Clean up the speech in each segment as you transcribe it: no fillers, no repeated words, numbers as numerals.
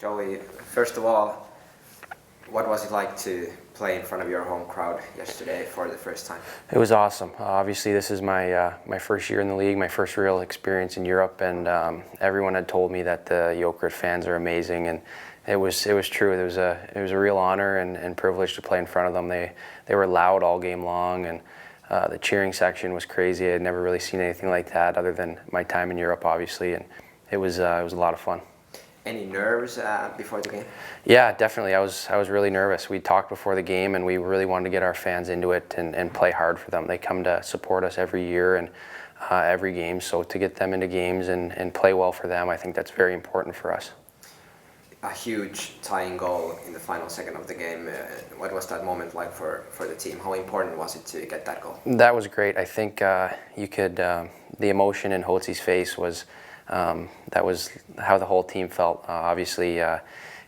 Joey, first of all, what was it like to play in front of your home crowd yesterday for the first time? It was awesome. Obviously, this is my first year in the league, my first real experience in Europe, and everyone had told me that the Jokerit fans are amazing, and it was true. It was a real honor and privilege to play in front of them. They were loud all game long, and the cheering section was crazy. I had never really seen anything like that other than my time in Europe, obviously, and it was a lot of fun. Any nerves before the game? Yeah, definitely. I was really nervous. We talked before the game, and we really wanted to get our fans into it and play hard for them. They come to support us every year and every game, so to get them into games and play well for them, I think that's very important for us. A huge tying goal in the final second of the game. What was that moment like for the team? How important was it to get that goal? That was great. I think you could, the emotion in Hotsi's face was, that was how the whole team felt. Obviously,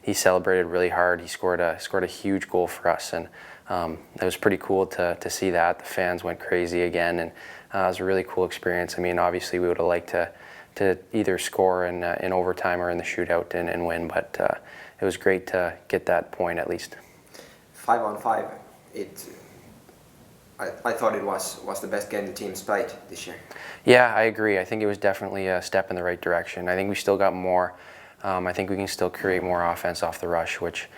he celebrated really hard. He scored a huge goal for us, and it was pretty cool to see that. The fans went crazy again, and it was a really cool experience. I mean, obviously, we would have liked to either score in overtime or in the shootout and win, but it was great to get that point at least. 5-on-5, I thought it was the best game the team's played this year. Yeah, I agree. I think it was definitely a step in the right direction. I think we still got more. I think we can still create more offense off the rush, which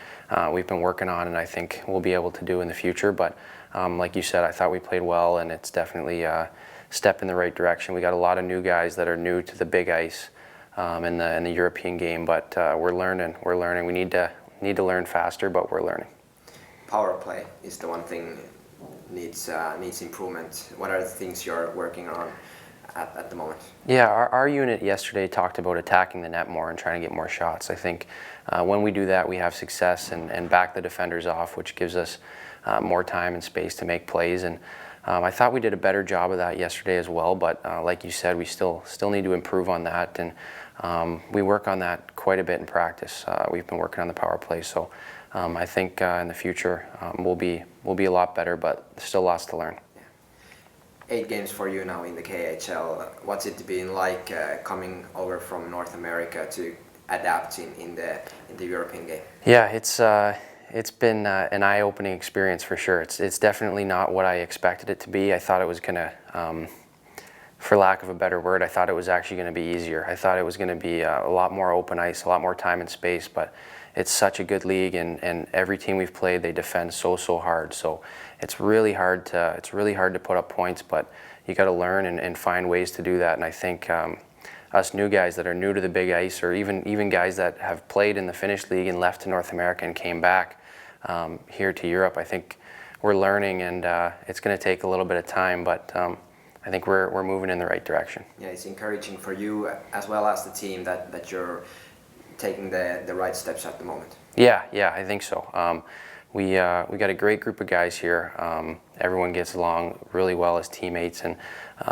we've been working on, and I think we'll be able to do in the future. But like you said, I thought we played well, and it's definitely a step in the right direction. We got a lot of new guys that are new to the big ice in the European game, but we're learning. We need to learn faster, but we're learning. Powerplay is the one thing needs improvement. What are the things you're working on at the moment? Yeah, our unit yesterday talked about attacking the net more and trying to get more shots. I think when we do that, we have success and back the defenders off, which gives us more time and space to make plays. And I thought we did a better job of that yesterday as well, but like you said, we still need to improve on that, and we work on that quite a bit in practice. We've been working on the power play, so I think in the future we'll be a lot better, but still lots to learn. 8 games for you now in the KHL. What's it been like coming over from North America to adapt in the European game? Yeah, it's been an eye-opening experience for sure. It's definitely not what I expected it to be. I thought it was gonna, for lack of a better word, I thought it was actually gonna be easier. I thought it was gonna be a lot more open ice, a lot more time and space, but it's such a good league, and every team we've played, they defend so hard. So it's really hard to put up points, but you got to learn and find ways to do that. And I think us new guys that are new to the big ice, or even guys that have played in the Finnish league and left to North America and came back here to Europe, I think we're learning, and it's going to take a little bit of time, but I think we're moving in the right direction. Yeah, it's encouraging for you as well as the team that you're taking the right steps at the moment. Yeah, I think so. We got a great group of guys here. Everyone gets along really well as teammates, and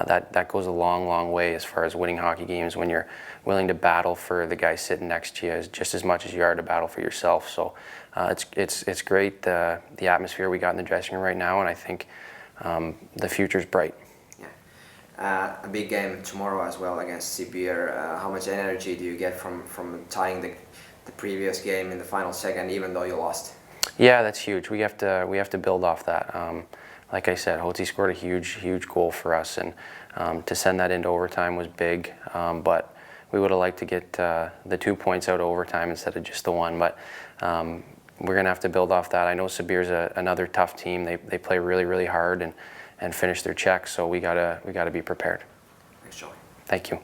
that goes a long way as far as winning hockey games, when you're willing to battle for the guy sitting next to you just as much as you are to battle for yourself. So it's great, the atmosphere we got in the dressing room right now, and I think the future's bright. A big game tomorrow as well against Sibir. How much energy do you get from tying the previous game in the final second, even though you lost? Yeah, that's huge. We have to build off that. Like I said, Hotsi scored a huge goal for us, and to send that into overtime was big. But we would have liked to get the 2 points out of overtime instead of just the 1. But we're gonna have to build off that. I know Sibir's another tough team. They play really hard and finish their checks, so we gotta be prepared. Thanks, Joey. Thank you.